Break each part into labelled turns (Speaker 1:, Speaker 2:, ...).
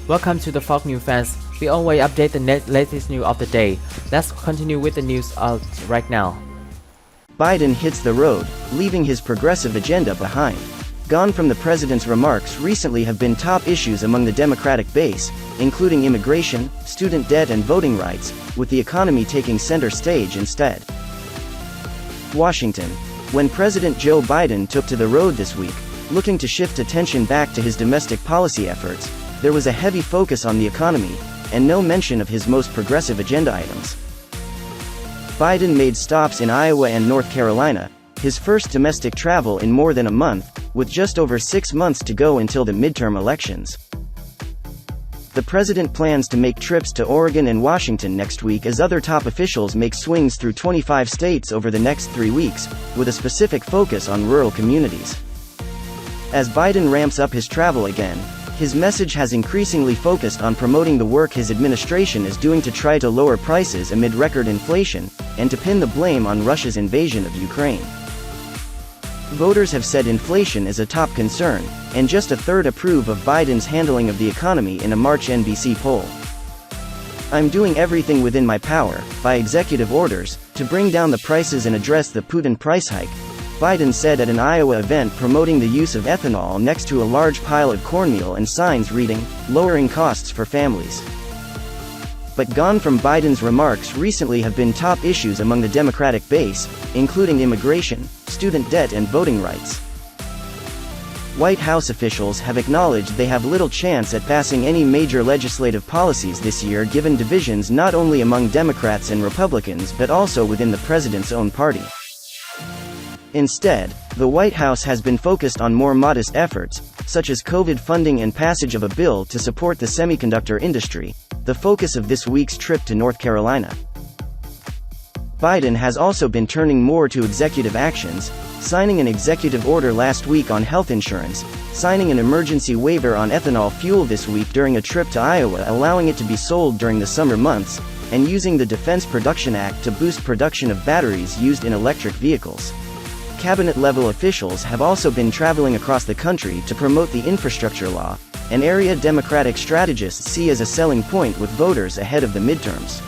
Speaker 1: Welcome to the Fanclub fans. We always update the latest news of the day. Let's continue with the news right now.
Speaker 2: Biden hits the road, leaving his progressive agenda behind. Gone from the president's remarks recently have been top issues among the Democratic base, including immigration, student debt and voting rights, with the economy taking center stage instead. Washington. When President Joe Biden took to the road this week, looking to shift attention back to his domestic policy efforts, there was a heavy focus on the economy, and no mention of his most progressive agenda items. Biden made stops in Iowa and North Carolina, his first domestic travel in more than a month, with just over 6 months to go until the midterm elections. The president plans to make trips to Oregon and Washington next week as other top officials make swings through 25 states over the next 3 weeks, with a specific focus on rural communities. As Biden ramps up his travel again, his message has increasingly focused on promoting the work his administration is doing to try to lower prices amid record inflation, and to pin the blame on Russia's invasion of Ukraine. Voters have said inflation is a top concern, and just a third approve of Biden's handling of the economy in a March NBC poll. "I'm doing everything within my power, by executive orders, to bring down the prices and address the Putin price hike," Biden said at an Iowa event promoting the use of ethanol next to a large pile of cornmeal and signs reading, "Lowering costs for families." But gone from Biden's remarks recently have been top issues among the Democratic base, including immigration, student debt and voting rights. White House officials have acknowledged they have little chance at passing any major legislative policies this year given divisions not only among Democrats and Republicans but also within the president's own party. Instead, the White House has been focused on more modest efforts, such as COVID funding and passage of a bill to support the semiconductor industry, the focus of this week's trip to North Carolina. Biden has also been turning more to executive actions, signing an executive order last week on health insurance, signing an emergency waiver on ethanol fuel this week during a trip to Iowa allowing it to be sold during the summer months, and using the Defense Production Act to boost production of batteries used in electric vehicles. Cabinet-level officials have also been traveling across the country to promote the infrastructure law, an area Democratic strategists see as a selling point with voters ahead of the midterms.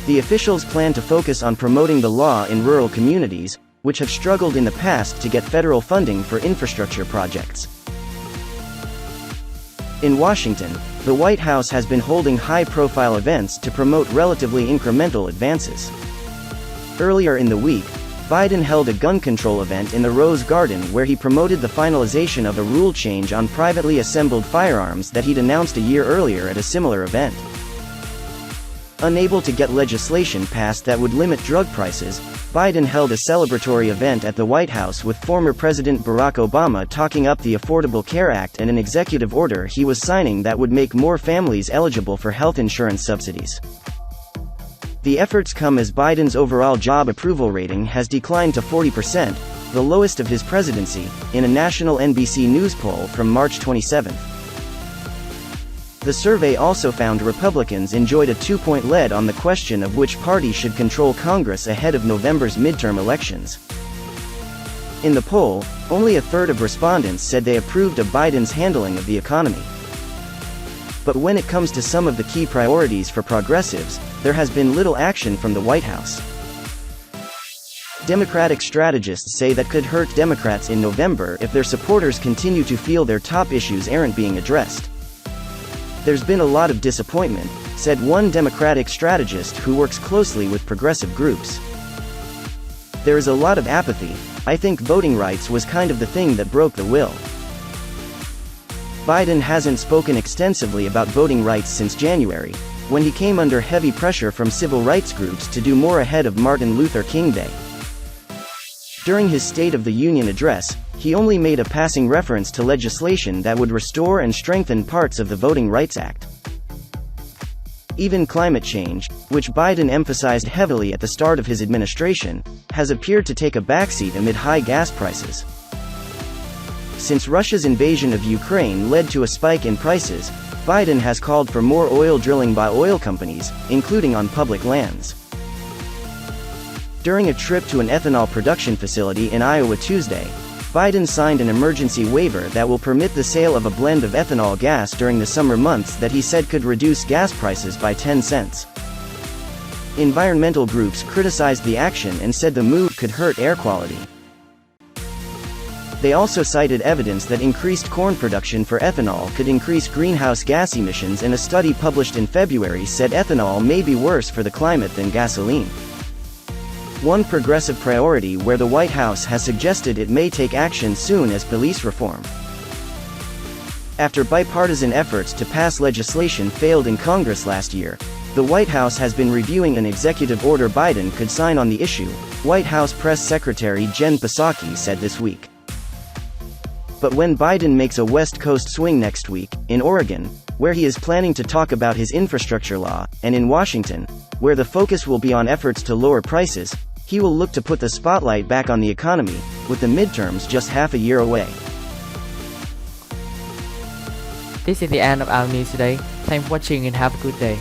Speaker 2: The officials plan to focus on promoting the law in rural communities, which have struggled in the past to get federal funding for infrastructure projects. In Washington, the White House has been holding high-profile events to promote relatively incremental advances. Earlier in the week, Biden held a gun control event in the Rose Garden where he promoted the finalization of a rule change on privately assembled firearms that he'd announced a year earlier at a similar event. Unable to get legislation passed that would limit drug prices, Biden held a celebratory event at the White House with former President Barack Obama talking up the Affordable Care Act and an executive order he was signing that would make more families eligible for health insurance subsidies. The efforts come as Biden's overall job approval rating has declined to 40%, the lowest of his presidency, in a national NBC News poll from March 27. The survey also found Republicans enjoyed a 2-point lead on the question of which party should control Congress ahead of November's midterm elections. In the poll, only a third of respondents said they approved of Biden's handling of the economy. But when it comes to some of the key priorities for progressives, there has been little action from the White House. Democratic strategists say that could hurt Democrats in November if their supporters continue to feel their top issues aren't being addressed. "There's been a lot of disappointment," said one Democratic strategist who works closely with progressive groups. "There is a lot of apathy. I think voting rights was kind of the thing that broke the will." Biden hasn't spoken extensively about voting rights since January, when he came under heavy pressure from civil rights groups to do more ahead of Martin Luther King Day. During his State of the Union address, he only made a passing reference to legislation that would restore and strengthen parts of the Voting Rights Act. Even climate change, which Biden emphasized heavily at the start of his administration, has appeared to take a backseat amid high gas prices. Since Russia's invasion of Ukraine led to a spike in prices, Biden has called for more oil drilling by oil companies, including on public lands. During a trip to an ethanol production facility in Iowa Tuesday, Biden signed an emergency waiver that will permit the sale of a blend of ethanol gas during the summer months that he said could reduce gas prices by 10 cents. Environmental groups criticized the action and said the move could hurt air quality. They also cited evidence that increased corn production for ethanol could increase greenhouse gas emissions, and a study published in February said ethanol may be worse for the climate than gasoline. One progressive priority where the White House has suggested it may take action soon is police reform. After bipartisan efforts to pass legislation failed in Congress last year, the White House has been reviewing an executive order Biden could sign on the issue, White House Press Secretary Jen Psaki said this week. But when Biden makes a West Coast swing next week, in Oregon, where he is planning to talk about his infrastructure law, and in Washington, where the focus will be on efforts to lower prices, he will look to put the spotlight back on the economy, with the midterms just half a year away.
Speaker 1: This is the end of our news today. Thanks for watching and have a good day.